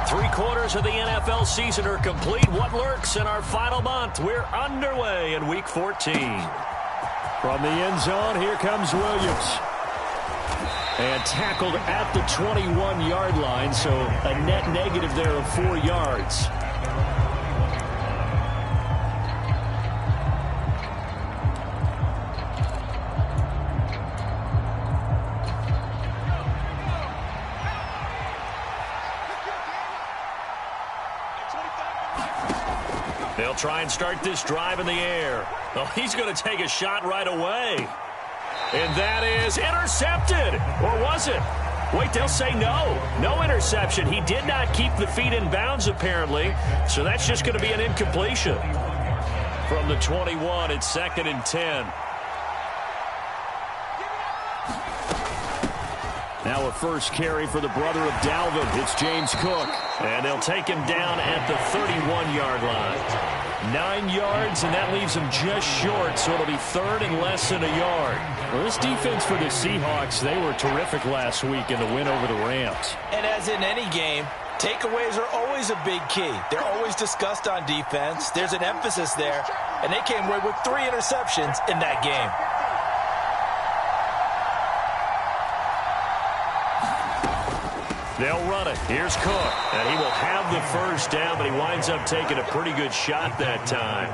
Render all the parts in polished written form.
Three-quarters of the NFL season are complete. What lurks in our final month? We're underway in Week 14. From the end zone, here comes Williams. And tackled at the 21-yard line, so a net negative there of 4 yards. They'll try and start this drive in the air. Oh, he's going to take a shot right away. And that is intercepted. Or was it? Wait, they'll say no. No interception. He did not keep the feet in bounds, apparently. So that's just going to be an incompletion. From the 21, it's 2nd and 10. Now a first carry for the brother of Dalvin. It's James Cook. And they'll take him down at the 31-yard line. 9 yards, and that leaves him just short, so it'll be 3rd and less than a yard. Well, this defense for the Seahawks, they were terrific last week in the win over the Rams. And as in any game, takeaways are always a big key. They're always discussed on defense. There's an emphasis there, and they came away with 3 interceptions in that game. They'll run it. Here's Cook. And he will have the first down, but he winds up taking a pretty good shot that time.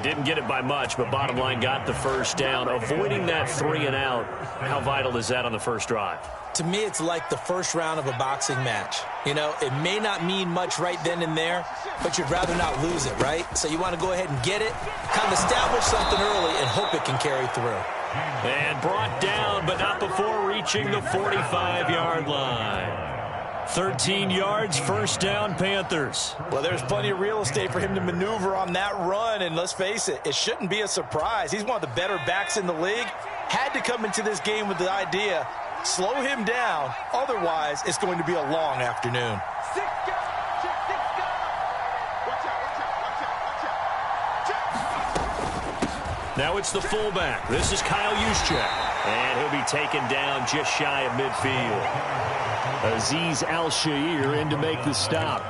Didn't get it by much, but bottom line got the first down. Avoiding that 3 and out. How vital is that on the first drive? To me, it's like the first round of a boxing match. You know, it may not mean much right then and there, but you'd rather not lose it, right? So you want to go ahead and get it, kind of establish something early, and hope it can carry through. And brought down, but not before reaching the 45-yard line. 13 yards, first down, Panthers. Well, there's plenty of real estate for him to maneuver on that run, and let's face it, it shouldn't be a surprise. He's one of the better backs in the league. Had to come into this game with the idea, slow him down, otherwise it's going to be a long afternoon. Now it's the fullback. This is Kyle Juszczyk. And he'll be taken down just shy of midfield. Azeez Al-Shaair in to make the stop.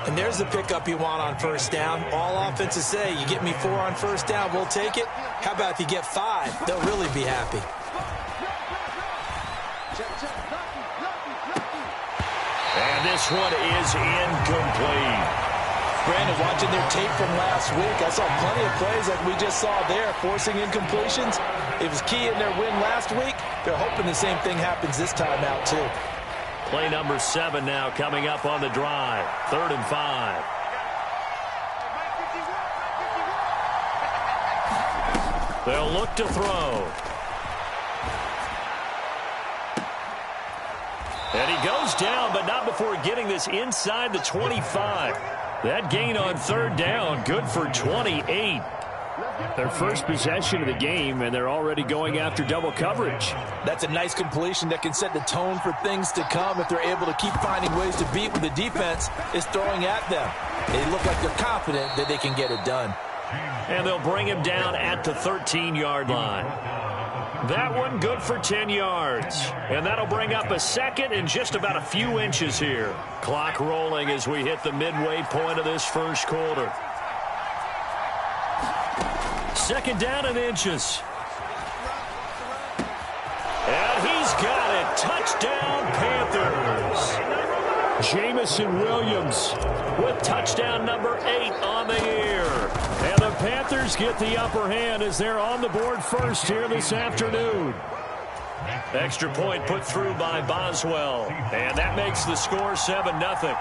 And there's the pickup you want on first down. All offenses say, you get me 4 on first down, we'll take it. How about if you get 5? They'll really be happy. And this one is incomplete. Brandon, watching their tape from last week, I saw plenty of plays like we just saw there, forcing incompletions. It was key in their win last week. They're hoping the same thing happens this time out, too. Play number 7 now coming up on the drive. 3rd and 5. They'll look to throw. And he goes down, but not before getting this inside the 25. That gain on 3rd down, good for 28. Their first possession of the game, and they're already going after double coverage. That's a nice completion that can set the tone for things to come if they're able to keep finding ways to beat when the defense is throwing at them. They look like they're confident that they can get it done. And they'll bring him down at the 13-yard line. That one good for 10 yards. And that'll bring up a 2nd and just about a few inches here. Clock rolling as we hit the midway point of this first quarter. 2nd down and inches. And he's got it. Touchdown, Panthers. Jamison Williams with touchdown number 8 on the year. And the Panthers get the upper hand as they're on the board first here this afternoon. Extra point put through by Boswell. And that makes the score 7-0.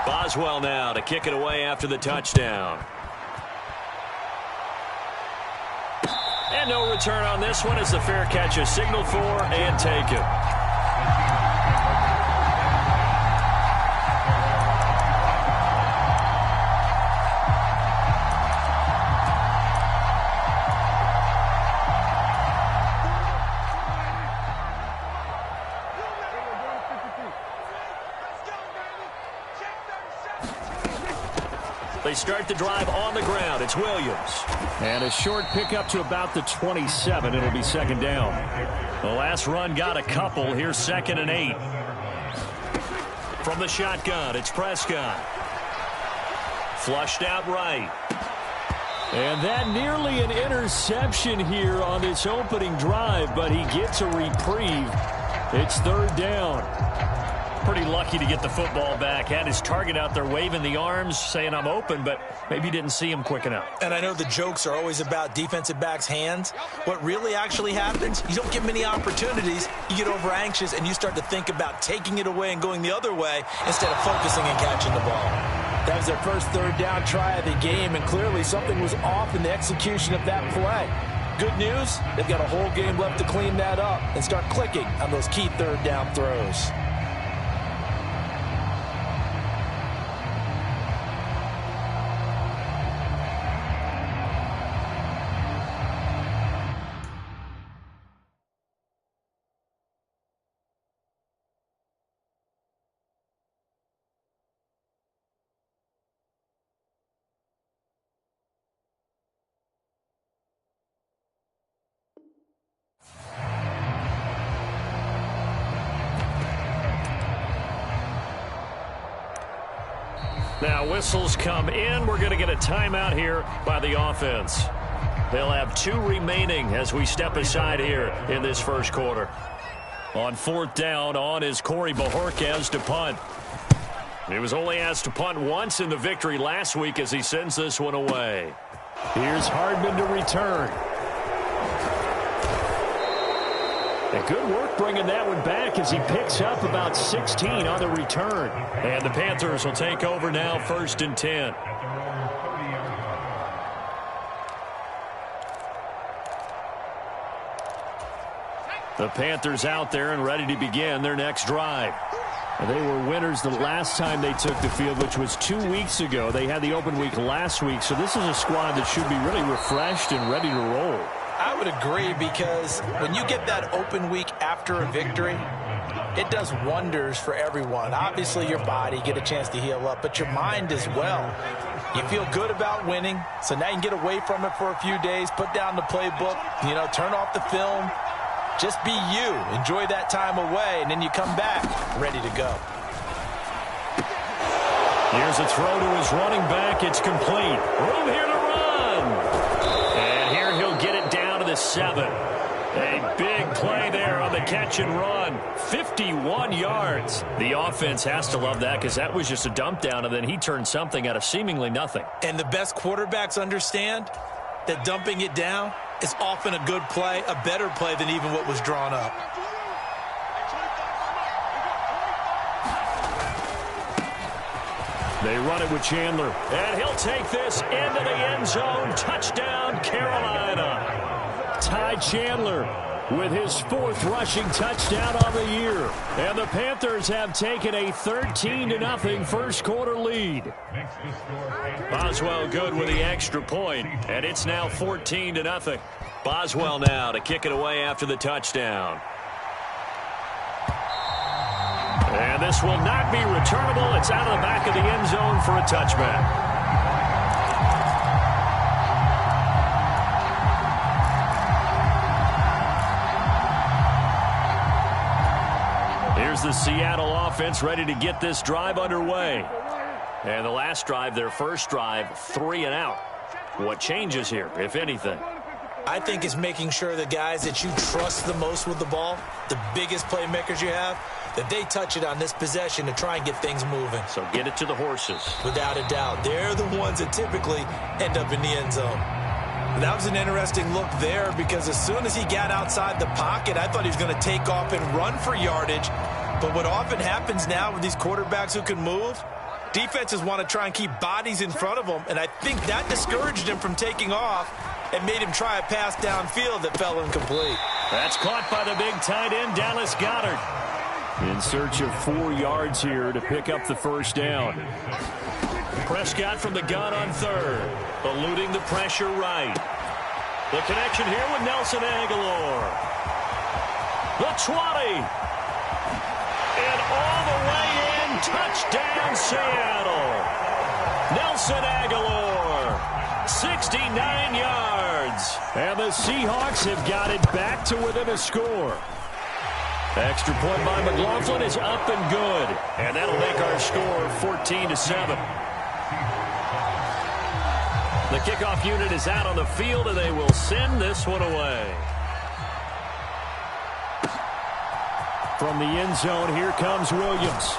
Boswell now to kick it away after the touchdown. And no return on this one as the fair catch is signaled for and taken. They start the drive on the ground. It's Williams. And a short pickup to about the 27. It'll be 2nd down. The last run got a couple. Here's 2nd and 8. From the shotgun, it's Prescott. Flushed out right. And that nearly an interception here on this opening drive, but he gets a reprieve. It's third down. Pretty lucky to get the football back. Had his target out there waving the arms, saying I'm open, but maybe didn't see him quick enough. And I know the jokes are always about defensive backs' hands. What really actually happens, you don't get many opportunities. You get over anxious, and you start to think about taking it away and going the other way instead of focusing and catching the ball. That was their first third down try of the game, and clearly something was off in the execution of that play. Good news, they've got a whole game left to clean that up and start clicking on those key third down throws. Now whistles come in. We're going to get a timeout here by the offense. They'll have 2 remaining as we step aside here in this first quarter. On fourth down, on is Corey Bojorquez to punt. He was only asked to punt once in the victory last week as he sends this one away. Here's Hardman to return. And good work bringing that one back as he picks up about 16 on the return. And the Panthers will take over now, 1st and 10. The Panthers out there and ready to begin their next drive. And they were winners the last time they took the field, which was 2 weeks ago. They had the open week last week, so this is a squad that should be really refreshed and ready to roll. I would agree, because when you get that open week after a victory, it does wonders for everyone. Obviously, your body, get a chance to heal up, but your mind as well. You feel good about winning, so now you can get away from it for a few days, put down the playbook, turn off the film. Just be you. Enjoy that time away, and then you come back ready to go. Here's a throw to his running back. It's complete. Room here to run. And here he'll get it down to the 7. A big play there on the catch and run. 51 yards. The offense has to love that, because that was just a dump down, and then he turned something out of seemingly nothing. And the best quarterbacks understand that dumping it down is often a good play, a better play than even what was drawn up. They run it with Chandler. And he'll take this into the end zone. Touchdown, Carolina. Ty Chandler with his 4th rushing touchdown on the year. And the Panthers have taken a 13-0 first quarter lead. Boswell good with the extra point, and it's now 14-0. Boswell now to kick it away after the touchdown. And this will not be returnable. It's out of the back of the end zone for a touchback. Here's the Seattle offense ready to get this drive underway. And the last drive, their first drive, 3 and out. What changes here, if anything? I think it's making sure the guys that you trust the most with the ball, the biggest playmakers you have, that they touch it on this possession to try and get things moving. So get it to the horses. Without a doubt. They're the ones that typically end up in the end zone. That was an interesting look there, because as soon as he got outside the pocket, I thought he was going to take off and run for yardage. But what often happens now with these quarterbacks who can move, defenses want to try and keep bodies in front of them, and I think that discouraged him from taking off and made him try a pass downfield that fell incomplete. That's caught by the big tight end, Dallas Goedert. In search of 4 yards here to pick up the first down. Prescott from the gun on 3rd, eluding the pressure right. The connection here with Nelson Aguilar. The 20. And all the way in, touchdown Seattle. Nelson Aguilar, 69 yards. And the Seahawks have got it back to within a score. Extra point by McLaughlin is up and good. And that'll make our score 14-7. The kickoff unit is out on the field, and they will send this one away. From the end zone, here comes Williams.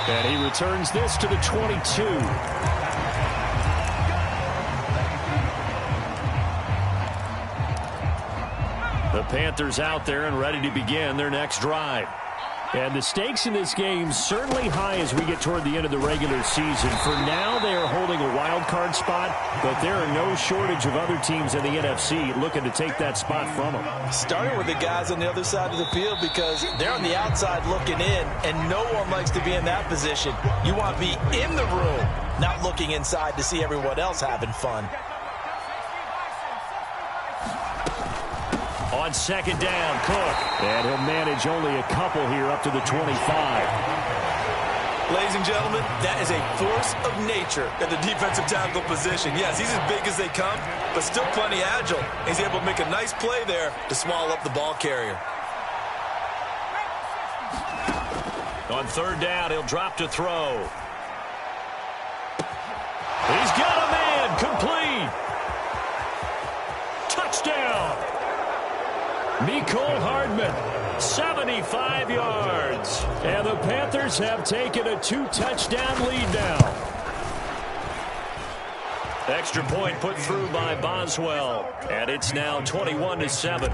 And he returns this to the 22. The Panthers out there and ready to begin their next drive. And the stakes in this game certainly high as we get toward the end of the regular season. For now, they are holding a wild card spot, but there are no shortage of other teams in the NFC looking to take that spot from them. Starting with the guys on the other side of the field because they're on the outside looking in, and no one likes to be in that position. You want to be in the room, not looking inside to see everyone else having fun. On second down, Cook. And he'll manage only a couple here up to the 25. Ladies and gentlemen, that is a force of nature at the defensive tackle position. Yes, he's as big as they come, but still plenty agile. He's able to make a nice play there to swallow up the ball carrier. On third down, he'll drop to throw. He's got a man, complete. Touchdown. Mecole Hardman, 75 yards. And the Panthers have taken a 2-touchdown lead now. Extra point put through by Boswell. And it's now 21-7.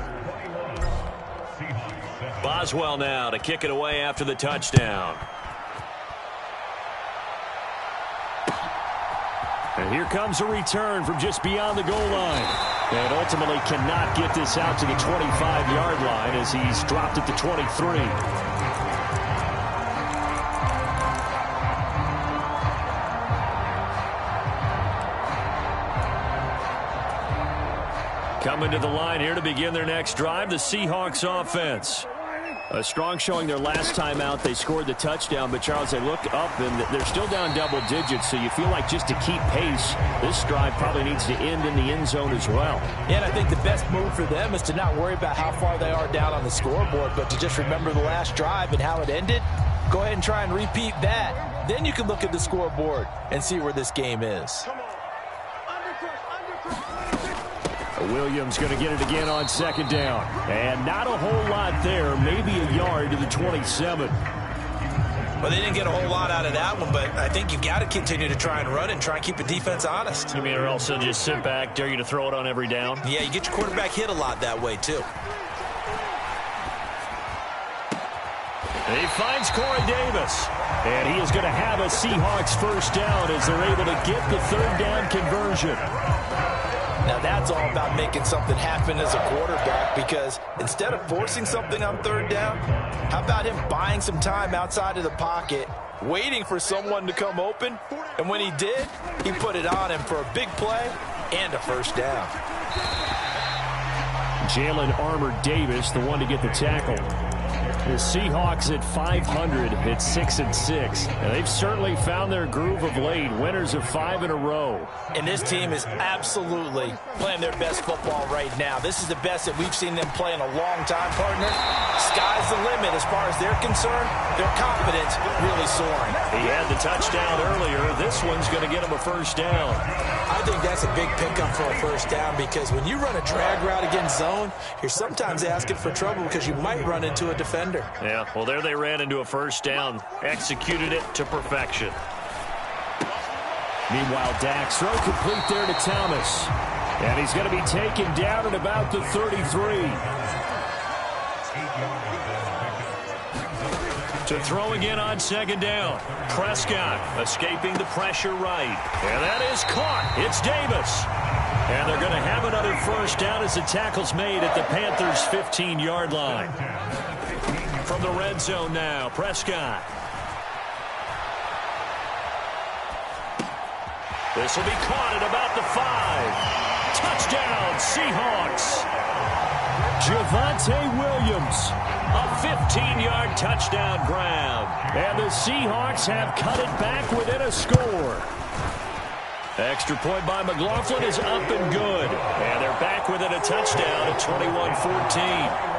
Boswell now to kick it away after the touchdown. And here comes a return from just beyond the goal line. And ultimately cannot get this out to the 25-yard line as he's dropped at the 23. Coming to the line here to begin their next drive, the Seahawks offense. A strong showing their last time out. They scored the touchdown, but Charles, they look up and they're still down double digits, so you feel like just to keep pace, this drive probably needs to end in the end zone as well. Yeah, and I think the best move for them is to not worry about how far they are down on the scoreboard, but to just remember the last drive and how it ended. Go ahead and try and repeat that. Then you can look at the scoreboard and see where this game is. Williams going to get it again on second down. And not a whole lot there, maybe a yard to the 27. Well, they didn't get a whole lot out of that one, but I think you've got to continue to try and run and try and keep the defense honest. You mean, or else just sit back, dare you to throw it on every down? Yeah, you get your quarterback hit a lot that way, too. He finds Corey Davis. And he is going to have a Seahawks first down as they're able to get the third down conversion. Now, that's all about making something happen as a quarterback, because instead of forcing something on third down, how about him buying some time outside of the pocket, waiting for someone to come open, and when he did, he put it on him for a big play and a first down. Jalen Armour-Davis, the one to get the tackle. The Seahawks at 500 at 6-6. And they've certainly found their groove of late. Winners of 5 in a row. And this team is absolutely playing their best football right now. This is the best that we've seen them play in a long time, partner. Sky's the limit as far as they're concerned. Their confidence really soaring. He had the touchdown earlier. This one's going to get him a first down. I think that's a big pickup for a first down, because when you run a drag route against zone, you're sometimes asking for trouble because you might run into a defender. Yeah, well, there they ran into a first down. Executed it to perfection. Meanwhile, Dak's throw complete there to Thomas. And he's going to be taken down at about the 33. To throw again on second down. Prescott escaping the pressure right. And that is caught. It's Davis. And they're going to have another first down as the tackle's made at the Panthers' 15-yard line. From the red zone now, Prescott. This will be caught at about the 5. Touchdown, Seahawks. Javonte Williams. A 15-yard touchdown grab. And the Seahawks have cut it back within a score. Extra point by McLaughlin is up and good. And they're back within a touchdown at 21-14.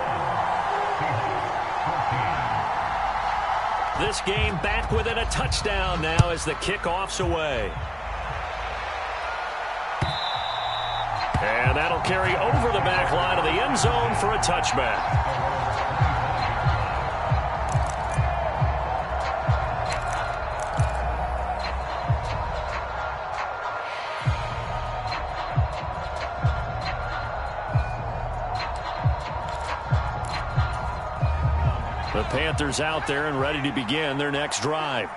This game back within a touchdown now as the kickoff's away. And that'll carry over the back line of the end zone for a touchback. The Panthers out there and ready to begin their next drive.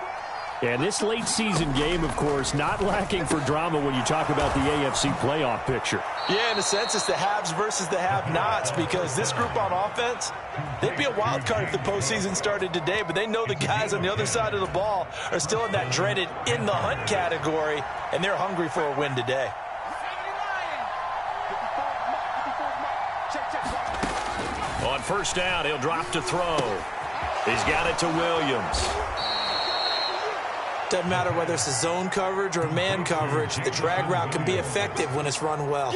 And this late season game, of course, not lacking for drama when you talk about the AFC playoff picture. Yeah, in a sense, it's the haves versus the have-nots, because this group on offense, they'd be a wild card if the postseason started today, but they know the guys on the other side of the ball are still in that dreaded in-the-hunt category, and they're hungry for a win today. On first down, he'll drop to throw. He's got it to Williams. Doesn't matter whether it's a zone coverage or man coverage, the drag route can be effective when it's run well.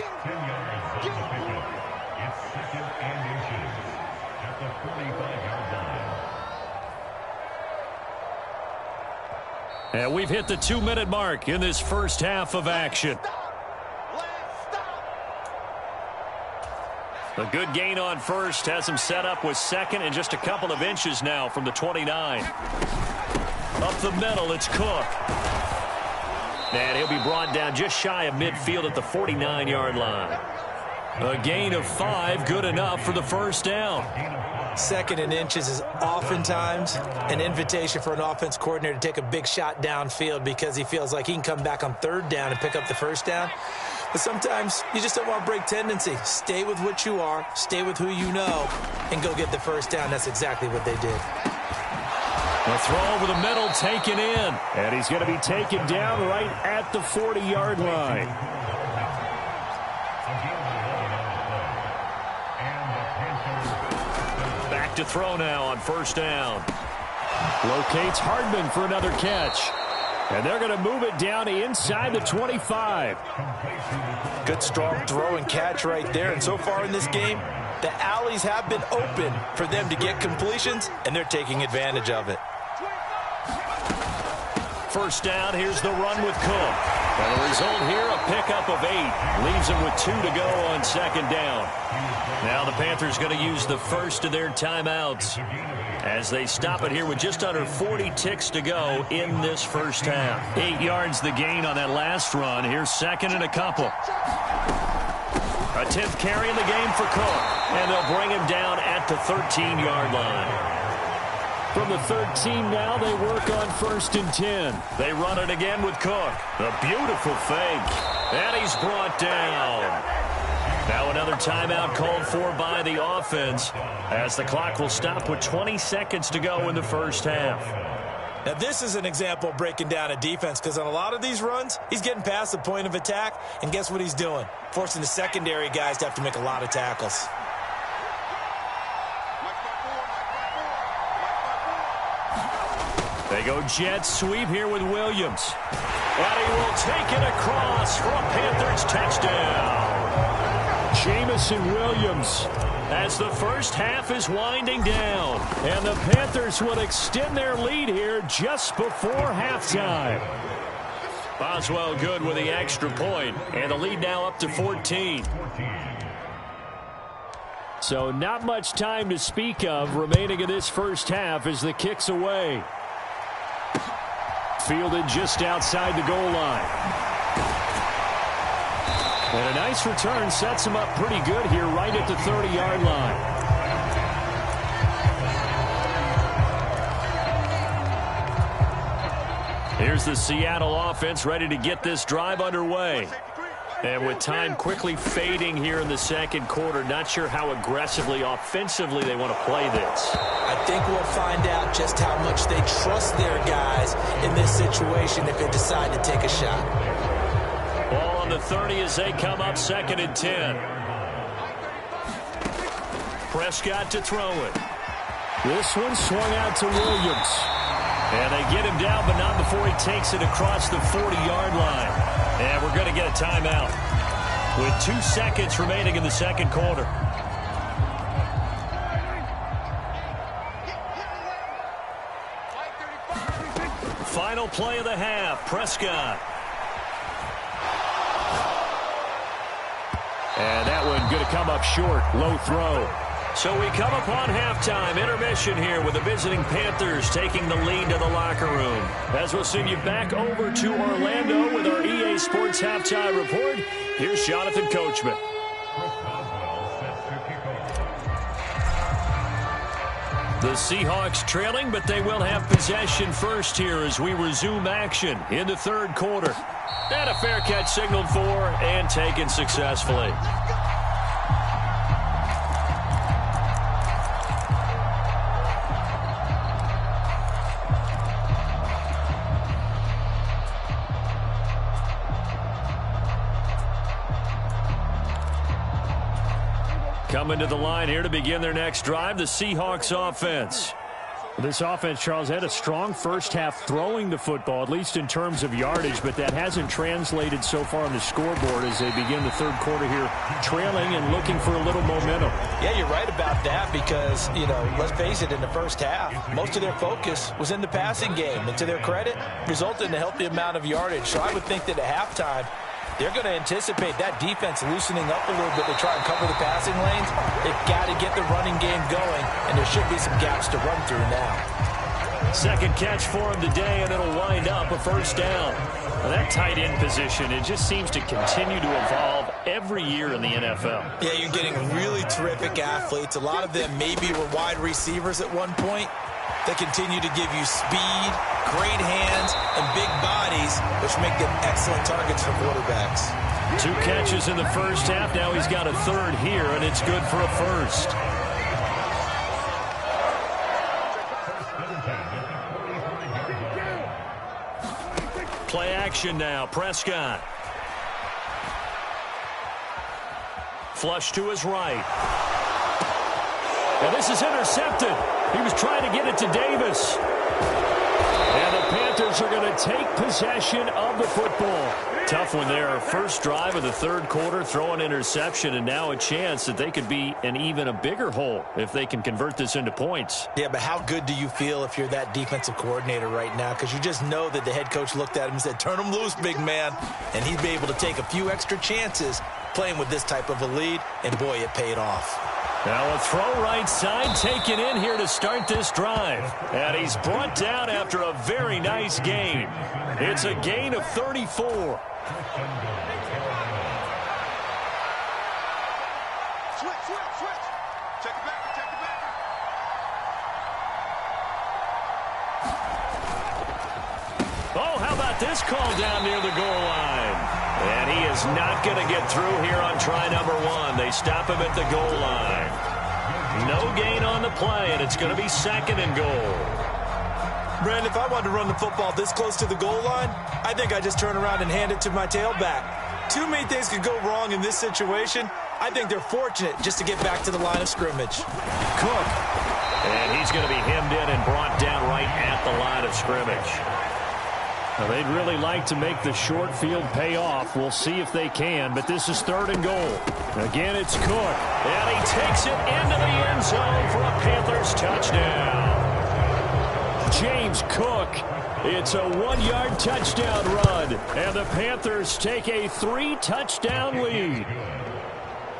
And we've hit the 2-minute mark in this first half of action. A good gain on first has him set up with second and just a couple of inches now from the 29. Up the middle, it's Cook. And he'll be brought down just shy of midfield at the 49-yard line. A gain of 5, good enough for the first down. Second and inches is oftentimes an invitation for an offense coordinator to take a big shot downfield because he feels like he can come back on third down and pick up the first down. But sometimes you just don't want to break tendency. Stay with what you are, stay with who you know, and go get the first down. That's exactly what they did. A throw over the middle, taken in. And he's going to be taken down right at the 40-yard line. Back to throw now on first down. Locates Hardman for another catch. And they're going to move it down inside the 25. Good, strong throw and catch right there. And so far in this game, the alleys have been open for them to get completions, and they're taking advantage of it. First down, here's the run with Cook. And the result here, a pickup of 8. Leaves them with 2 to go on second down. Now the Panthers going to use the first of their timeouts as they stop it here with just under 40 ticks to go in this first half. 8 yards the gain on that last run. Here's second and a couple. A 10th carry in the game for Cook. And they'll bring him down at the 13-yard line. From the 13 now, they work on first and 10. They run it again with Cook. A beautiful fake. And he's brought down. Now another timeout called for by the offense as the clock will stop with 20 seconds to go in the first half. Now this is an example of breaking down a defense, because on a lot of these runs, he's getting past the point of attack, and guess what he's doing? Forcing the secondary guys to have to make a lot of tackles. They go jet sweep here with Williams. And he will take it across for a Panthers touchdown. Jamison Williams. As the first half is winding down. And the Panthers will extend their lead here just before halftime. Boswell good with the extra point. And the lead now up to 14. So not much time to speak of remaining in this first half as the kick's away. Fielded just outside the goal line. And a nice return sets him up pretty good here right at the 30-yard line. Here's the Seattle offense ready to get this drive underway. And with time quickly fading here in the second quarter, not sure how aggressively, offensively they want to play this. I think we'll find out just how much they trust their guys in this situation if they decide to take a shot. Ball on the 30 as they come up second and 10. Prescott to throw it. This one swung out to Williams. And they get him down, but not before he takes it across the 40-yard line. And we're going to get a timeout with 2 seconds remaining in the second quarter. Final play of the half, Prescott. And that one going to come up short. Low throw. So we come upon halftime intermission here with the visiting Panthers taking the lead to the locker room. As we'll send you back over to Orlando with our EA Sports Halftime Report, here's Jonathan Coachman. The Seahawks trailing, but they will have possession first here as we resume action in the third quarter. And a fair catch signaled for and taken successfully. Coming to the line here to begin their next drive, the Seahawks offense. This offense, Charles, had a strong first half throwing the football, at least in terms of yardage, but that hasn't translated so far on the scoreboard as they begin the third quarter here, trailing and looking for a little momentum. Yeah, you're right about that because, let's face it, in the first half, most of their focus was in the passing game. And to their credit, resulted in a healthy amount of yardage. So I would think that at halftime, they're going to anticipate that defense loosening up a little bit to try and cover the passing lanes. They've got to get the running game going, and there should be some gaps to run through now. Second catch for him today, and it'll wind up a first down. Well, that tight end position, it just seems to continue to evolve every year in the NFL. Yeah, you're getting really terrific athletes. A lot of them maybe were wide receivers at one point. They continue to give you speed, great hands, and big bodies, which make them excellent targets for quarterbacks. 2 catches in the first half. Now he's got a third here, and it's good for a first. Play action now. Prescott. Flush to his right. And this is intercepted. He was trying to get it to Davis. And the Panthers are going to take possession of the football. Tough one there. First drive of the third quarter, throw an interception, and now a chance that they could be in even a bigger hole if they can convert this into points. Yeah, but how good do you feel if you're that defensive coordinator right now? Because you just know that the head coach looked at him and said, turn him loose, big man. And he'd be able to take a few extra chances playing with this type of a lead, and boy, it paid off. Now a throw right side taken in here to start this drive. And he's brought down after a very nice gain. It's a gain of 34. Switch. Check it back. Oh, how about this call down near the goal line? And he is not going to get through here on try number 1. They stop him at the goal line. No gain on the play, and it's going to be second and goal. Brandon, if I wanted to run the football this close to the goal line, I think I'd just turn around and hand it to my tailback. Too many things could go wrong in this situation. I think they're fortunate just to get back to the line of scrimmage. Cook. And he's going to be hemmed in and brought down right at the line of scrimmage. Well, they'd really like to make the short field pay off. We'll see if they can, but this is third and goal. Again, it's Cook. And he takes it into the end zone for a Panthers touchdown. James Cook. It's a 1-yard touchdown run, and the Panthers take a 3-touchdown lead.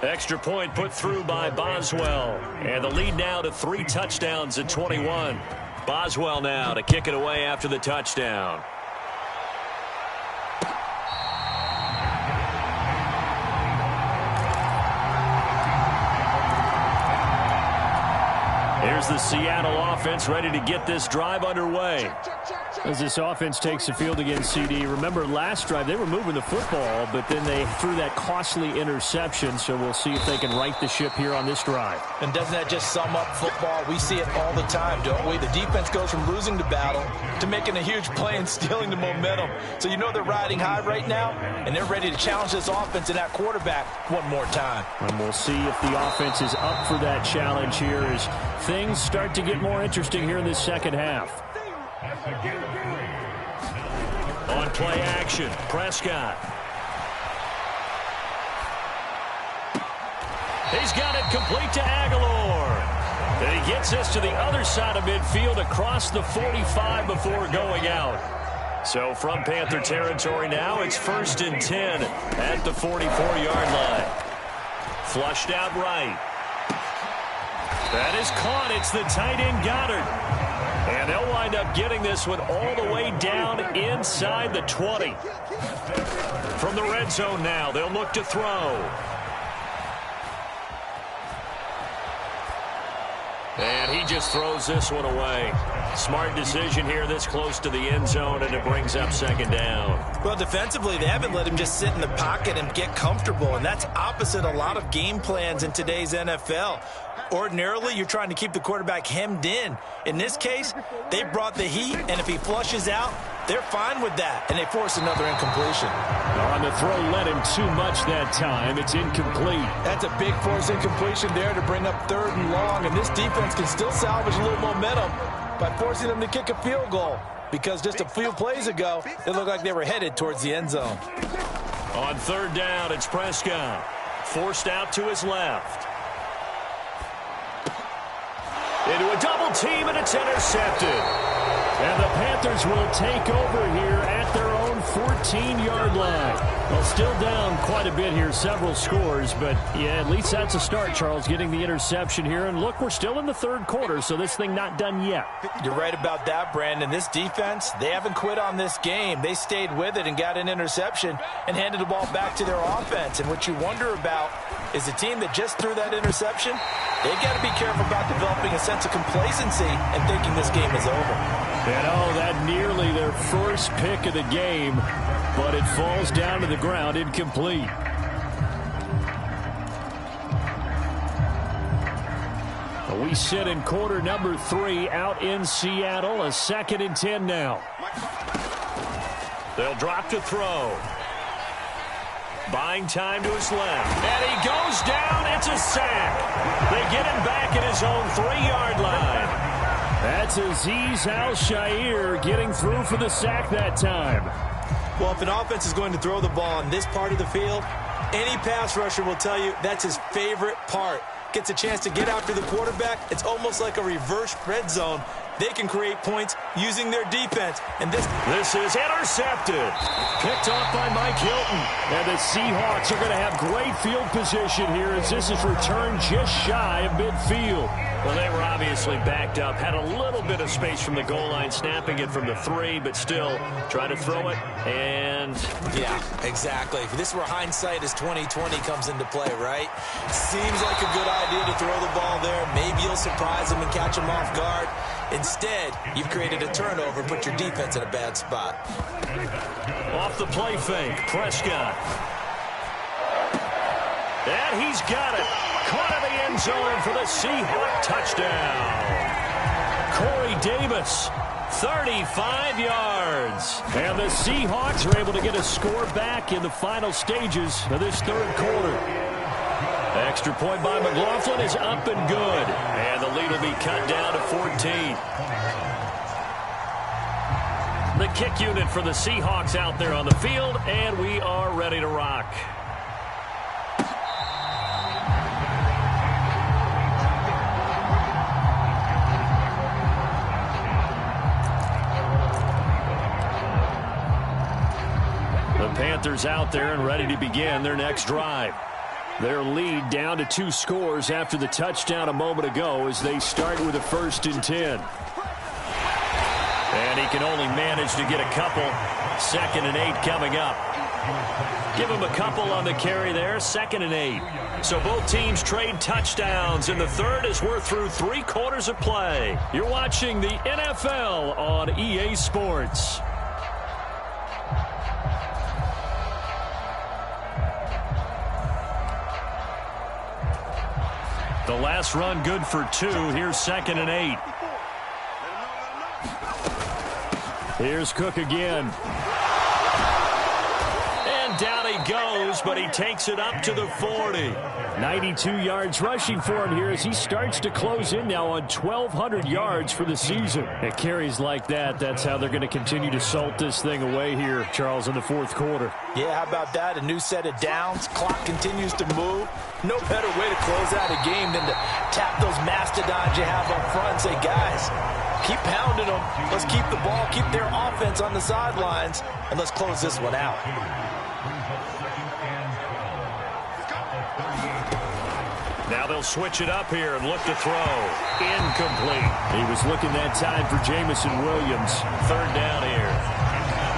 Extra point put through by Boswell. And the lead now to 3 touchdowns at 21. Boswell now to kick it away after the touchdown. Here's the Seattle offense ready to get this drive underway. As this offense takes the field against CD, remember last drive they were moving the football, but then they threw that costly interception, so we'll see if they can right the ship here on this drive. And doesn't that just sum up football? We see it all the time, don't we? The defense goes from losing the battle to making a huge play and stealing the momentum. So you know they're riding high right now, and they're ready to challenge this offense and that quarterback one more time. And we'll see if the offense is up for that challenge here as things start to get more interesting here in this second half. On play action, Prescott. He's got it complete to Aguilar. And he gets this to the other side of midfield across the 45 before going out. So from Panther territory now, it's 1st and 10 at the 44-yard line. Flushed out right. That is caught. It's the tight end Goddard. And they'll wind up getting this one all the way down inside the 20. From the red zone now, they'll look to throw. And he just throws this one away. Smart decision here this close to the end zone, and it brings up 2nd down. Well, defensively, they haven't let him just sit in the pocket and get comfortable, and that's opposite a lot of game plans in today's NFL. Ordinarily, you're trying to keep the quarterback hemmed in. In this case, they brought the heat, and if he flushes out, they're fine with that, and they force another incompletion. On the throw, led him too much that time. It's incomplete. That's a big force incompletion there to bring up 3rd and long, and this defense can still salvage a little momentum by forcing them to kick a field goal, because just a few plays ago, it looked like they were headed towards the end zone. On 3rd down, it's Prescott. Forced out to his left. Into a double team, and it's intercepted. And the Panthers will take over here at their own 14-yard line. Well, still down quite a bit here, several scores, but yeah, at least that's a start, Charles, getting the interception here. And look, we're still in the 3rd quarter, so this thing not done yet. You're right about that, Brandon. This defense, they haven't quit on this game. They stayed with it and got an interception and handed the ball back to their offense. And what you wonder about is the team that just threw that interception, they've got to be careful about developing a sense of complacency and thinking this game is over. And that nearly their first pick of the game, but it falls down to the ground incomplete. We sit in quarter number 3 out in Seattle, a 2nd and 10 now. They'll drop to throw. Buying time to his left. And he goes down. It's a sack. They get him back at his own 3-yard line. That's Azeez Al-Shaair getting through for the sack that time. Well, if an offense is going to throw the ball on this part of the field, any pass rusher will tell you that's his favorite part. Gets a chance to get after the quarterback. It's almost like a reverse red zone. They can create points using their defense. And this is intercepted. Picked off by Mike Hilton. And the Seahawks are going to have great field position here as this is returned just shy of midfield. Well, they were obviously backed up. Had a little bit of space from the goal line, snapping it from the 3, but still trying to throw it. And yeah, exactly. This is where hindsight is 20/20 comes into play, right? Seems like a good idea to throw the ball there. Maybe you'll surprise them and catch them off guard. Instead, you've created a turnover and put your defense in a bad spot. Off the play fake, Prescott. And he's got it. Caught in the end zone for the Seahawks touchdown. Corey Davis, 35 yards. And the Seahawks are able to get a score back in the final stages of this 3rd quarter. Extra point by McLaughlin is up and good. And the lead will be cut down to 14. The kick unit for the Seahawks out there on the field, and we are ready to rock. The Panthers out there and ready to begin their next drive. Their lead down to 2 scores after the touchdown a moment ago as they start with a 1st and 10. And he can only manage to get a couple. 2nd and 8 coming up. Give him a couple on the carry there. 2nd and 8. So both teams trade touchdowns in the 3rd as we're through 3 quarters of play. You're watching the NFL on EA Sports. The last run good for 2. Here's 2nd and 8. Here's Cook again. And down he goes, but he takes it up to the 40. 92 yards rushing for him here as he starts to close in now on 1,200 yards for the season. At carries like that, that's how they're going to continue to salt this thing away here, Charles, in the 4th quarter. Yeah, how about that? A new set of downs. Clock continues to move. No better way to close out a game than to tap those mastodons you have up front and say, guys, Keep pounding them. Let's keep the ball, keep their offense on the sidelines, and let's close this one out. Now they'll switch it up here and look to throw. Incomplete. He was looking that time for Jamison Williams. Third down here.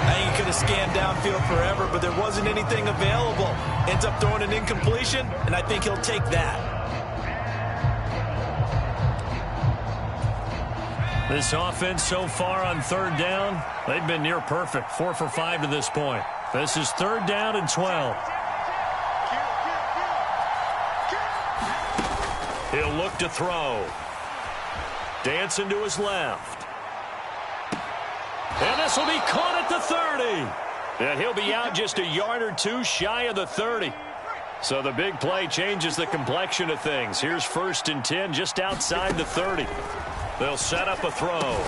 I think he could have scanned downfield forever, but there wasn't anything available. Ends up throwing an incompletion, and I think he'll take that. This offense so far on third down, they've been near perfect. 4 for 5 to this point. This is third down and 12. He'll look to throw. Dancing to his left. And this will be caught at the 30. And he'll be out just a yard or two shy of the 30. So the big play changes the complexion of things. Here's 1st and 10 just outside the 30. They'll set up a throw.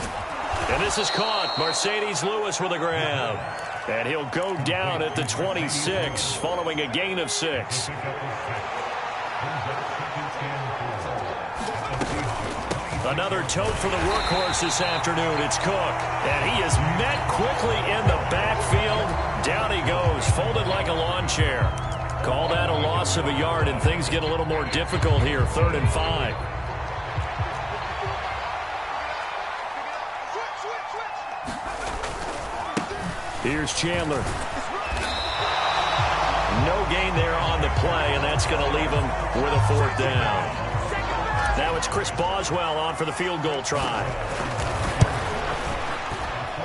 And this is caught. Mercedes Lewis with a grab. And he'll go down at the 26 following a gain of 6. Another tote for the workhorse this afternoon. It's Cook. And he is met quickly in the backfield. Down he goes, folded like a lawn chair. Call that a loss of a yard, and things get a little more difficult here. 3rd and 5. Here's Chandler. No gain there on the play, and that's going to leave him with a 4th down. Now it's Chris Boswell on for the field goal try.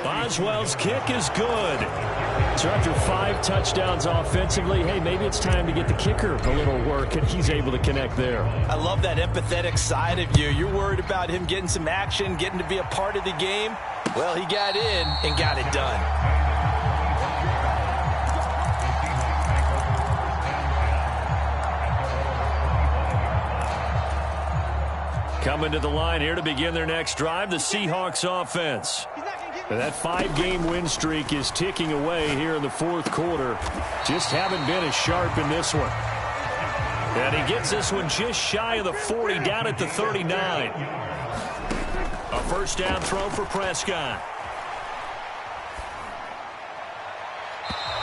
Boswell's kick is good. So after 5 touchdowns offensively, hey, maybe it's time to get the kicker a little work, and he's able to connect there. I love that empathetic side of you. You're worried about him getting some action, getting to be a part of the game. Well, he got in and got it done. Coming to the line here to begin their next drive, the Seahawks offense. And that 5-game win streak is ticking away here in the 4th quarter. Just haven't been as sharp in this one. And he gets this one just shy of the 40, down at the 39. A 1st down throw for Prescott.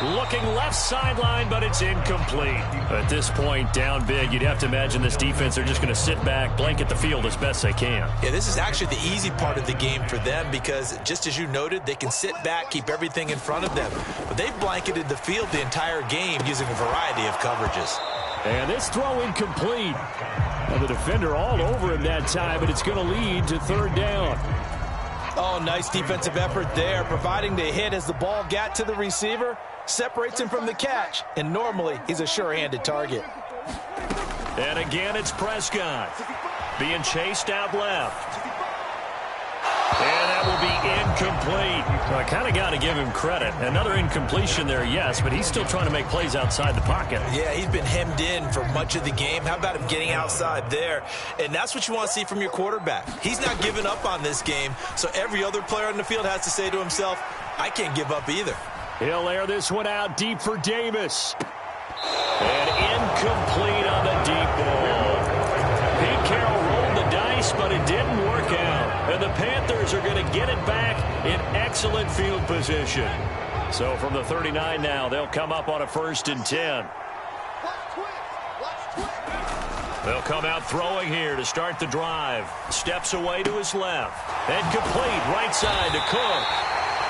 Looking left sideline, but it's incomplete. At this point, down big, you'd have to imagine this defense, they're just going to sit back, blanket the field as best they can. Yeah, this is actually the easy part of the game for them because, just as you noted, they can sit back, keep everything in front of them. But they've blanketed the field the entire game using a variety of coverages. And this throw incomplete. And the defender all over him that time, but it's going to lead to 3rd down. Oh, nice defensive effort there, providing the hit as the ball got to the receiver. Separates him from the catch, and normally he's a sure-handed target. And again, it's Prescott being chased out left. And that will be incomplete. Well, I kind of got to give him credit. Another incompletion there, yes, but he's still trying to make plays outside the pocket. Yeah, he's been hemmed in for much of the game. How about him getting outside there? And that's what you want to see from your quarterback. He's not giving up on this game, so every other player on the field has to say to himself, I can't give up either. He'll air this one out deep for Davis. And incomplete on the deep ball. Pete Carroll rolled the dice, but it didn't work out. And the Panthers are going to get it back in excellent field position. So from the 39 now, they'll come up on a 1st and 10. They'll come out throwing here to start the drive. Steps away to his left. And complete right side to Cook.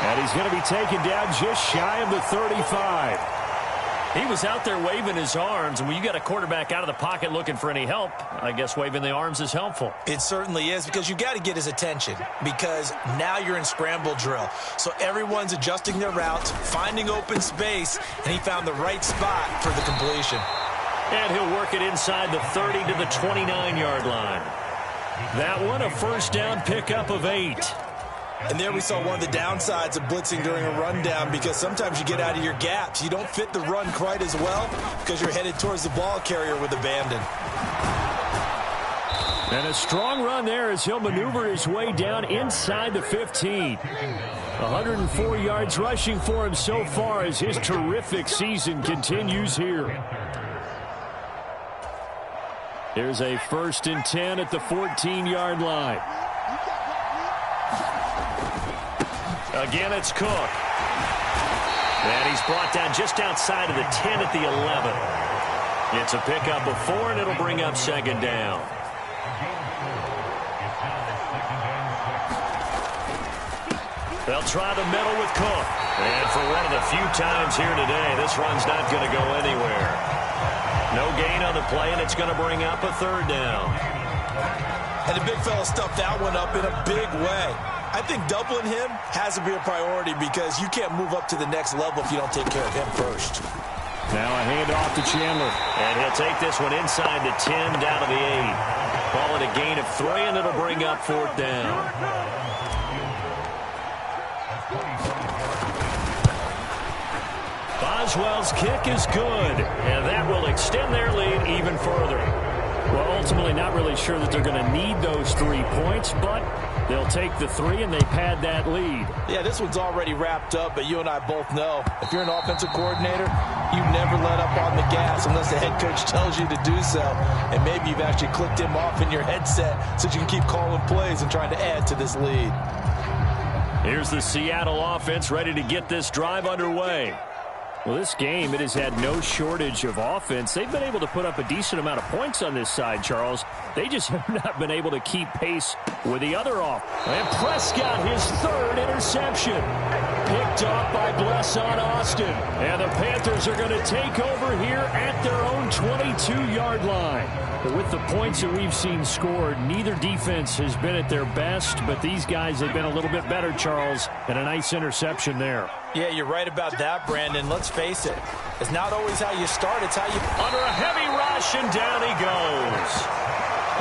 And he's going to be taken down just shy of the 35. He was out there waving his arms, and when you got a quarterback out of the pocket looking for any help, I guess waving the arms is helpful. It certainly is, because you got to get his attention, because now you're in scramble drill. So everyone's adjusting their routes, finding open space, and he found the right spot for the completion. And he'll work it inside the 30 to the 29-yard line. That one, a 1st down pickup of 8. And there we saw one of the downsides of blitzing during a rundown, because sometimes you get out of your gaps. You don't fit the run quite as well because you're headed towards the ball carrier with abandon. And a strong run there as he'll maneuver his way down inside the 15. 104 yards rushing for him so far as his terrific season continues here. Here's a 1st and 10 at the 14-yard line. Again, it's Cook. And he's brought down just outside of the 10 at the 11. It's a pickup of 4, and it'll bring up second down. They'll try the middle with Cook. And for one of the few times here today, this run's not going to go anywhere. No gain on the play, and it's going to bring up a third down. And the big fella stuffed that one up in a big way. I think doubling him has to be a priority because you can't move up to the next level if you don't take care of him first. Now a handoff to Chandler. And he'll take this one inside the 10, down to the 8. Call it a gain of 3, and it'll bring up fourth down. Boswell's kick is good, and that will extend their lead even further. Well, ultimately not really sure that they're going to need those 3 points, but they'll take the 3 and they pad that lead. Yeah, this one's already wrapped up, but you and I both know if you're an offensive coordinator, you never let up on the gas unless the head coach tells you to do so. And maybe you've actually clicked him off in your headset so you can keep calling plays and trying to add to this lead. Here's the Seattle offense ready to get this drive underway. Well, this game, it has had no shortage of offense. They've been able to put up a decent amount of points on this side, Charles. They just have not been able to keep pace with the other off. And Prescott, his 3rd interception. Picked off by Blesson Austin. And the Panthers are going to take over here at their own 22-yard line. But with the points that we've seen scored, neither defense has been at their best, but these guys have been a little bit better, Charles, and a nice interception there. Yeah, you're right about that, Brandon. Let's face it. It's not always how you start, it's how you... Under a heavy rush, and down he goes.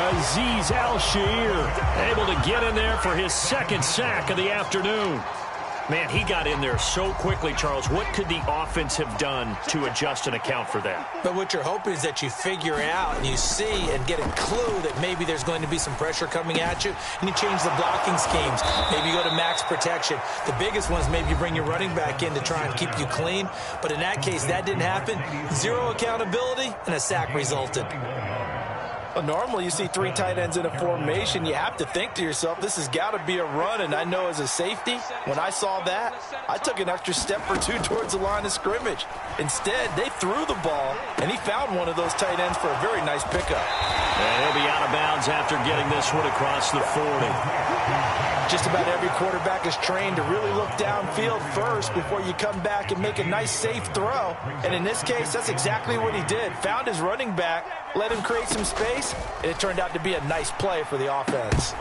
Azeez Al-Shaair able to get in there for his 2nd sack of the afternoon. Man, he got in there so quickly, Charles. What could the offense have done to adjust and account for that? But what you're hoping is that you figure out and you see and get a clue that maybe there's going to be some pressure coming at you, and you change the blocking schemes. Maybe you go to max protection. The biggest one is maybe you bring your running back in to try and keep you clean. But in that case, that didn't happen. 0 accountability, and a sack resulted. Well, normally you see 3 tight ends in a formation. You have to think to yourself, this has got to be a run. And I know as a safety, when I saw that, I took an extra step or 2 towards the line of scrimmage. Instead, they threw the ball, and he found one of those tight ends for a very nice pickup. And he'll be out of bounds after getting this one across the 40. Just about every quarterback is trained to really look downfield first before you come back and make a nice, safe throw. And in this case, that's exactly what he did. Found his running back, let him create some space, and it turned out to be a nice play for the offense.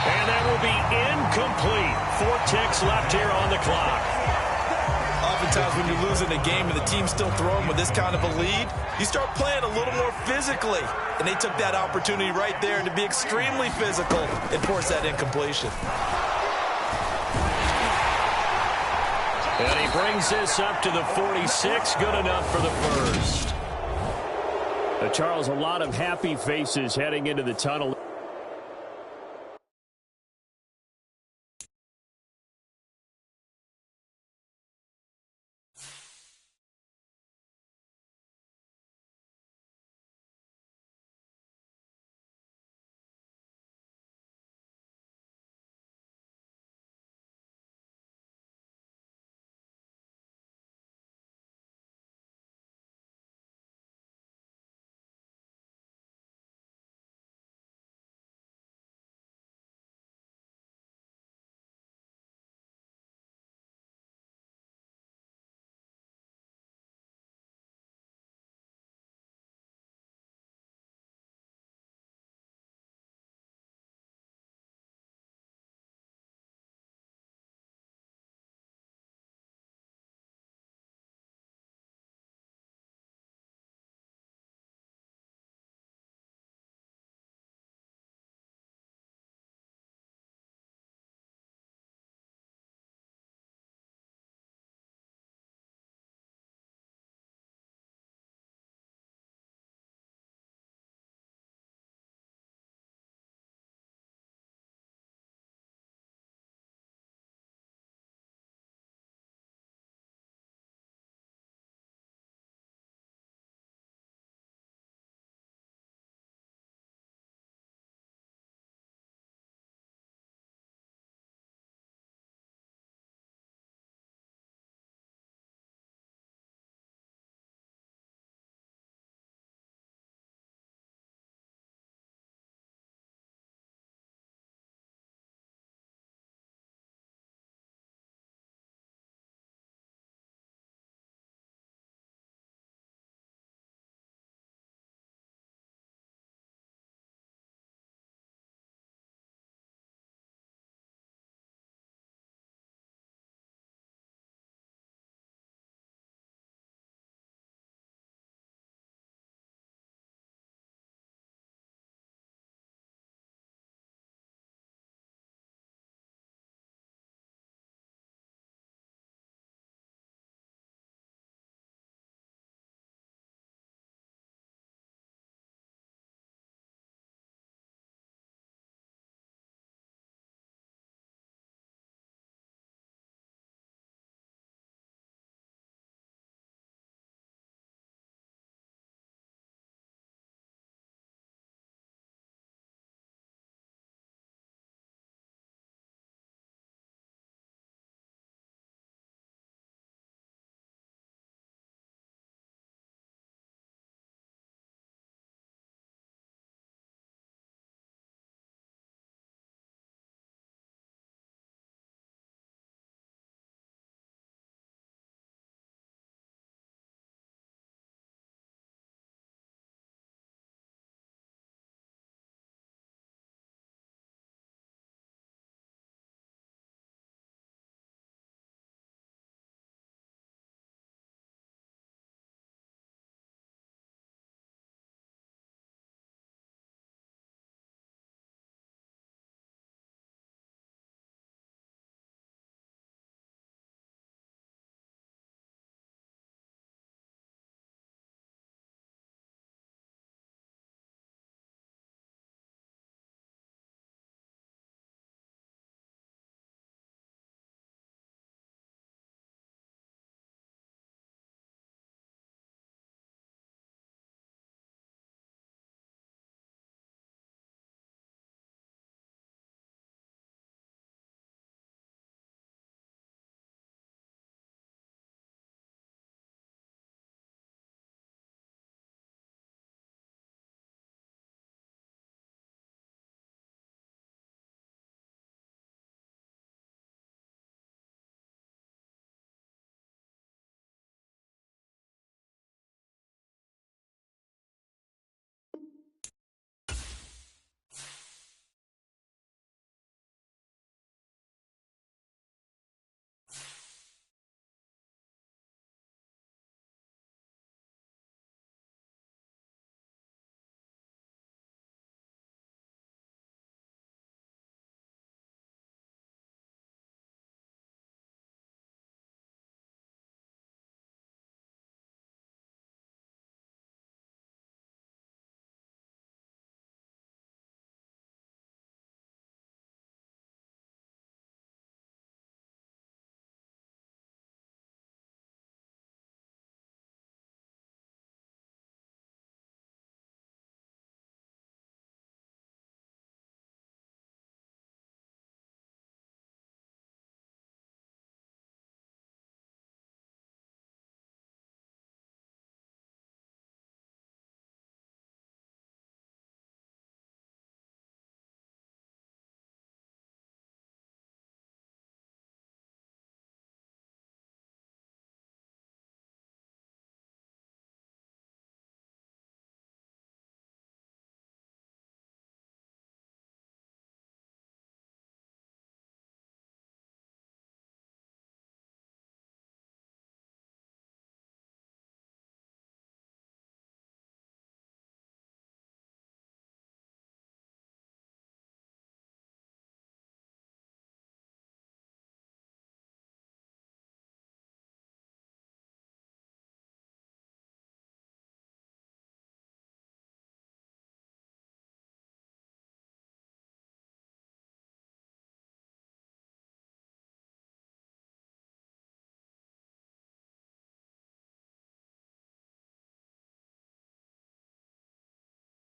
And that will be incomplete. 4 ticks left here on the clock. Oftentimes when you're losing a game and the team's still throwing with this kind of a lead, you start playing a little more physically. And they took that opportunity right there to be extremely physical and force that incompletion. And he brings this up to the 46. Good enough for the first. Charles, a lot of happy faces heading into the tunnel.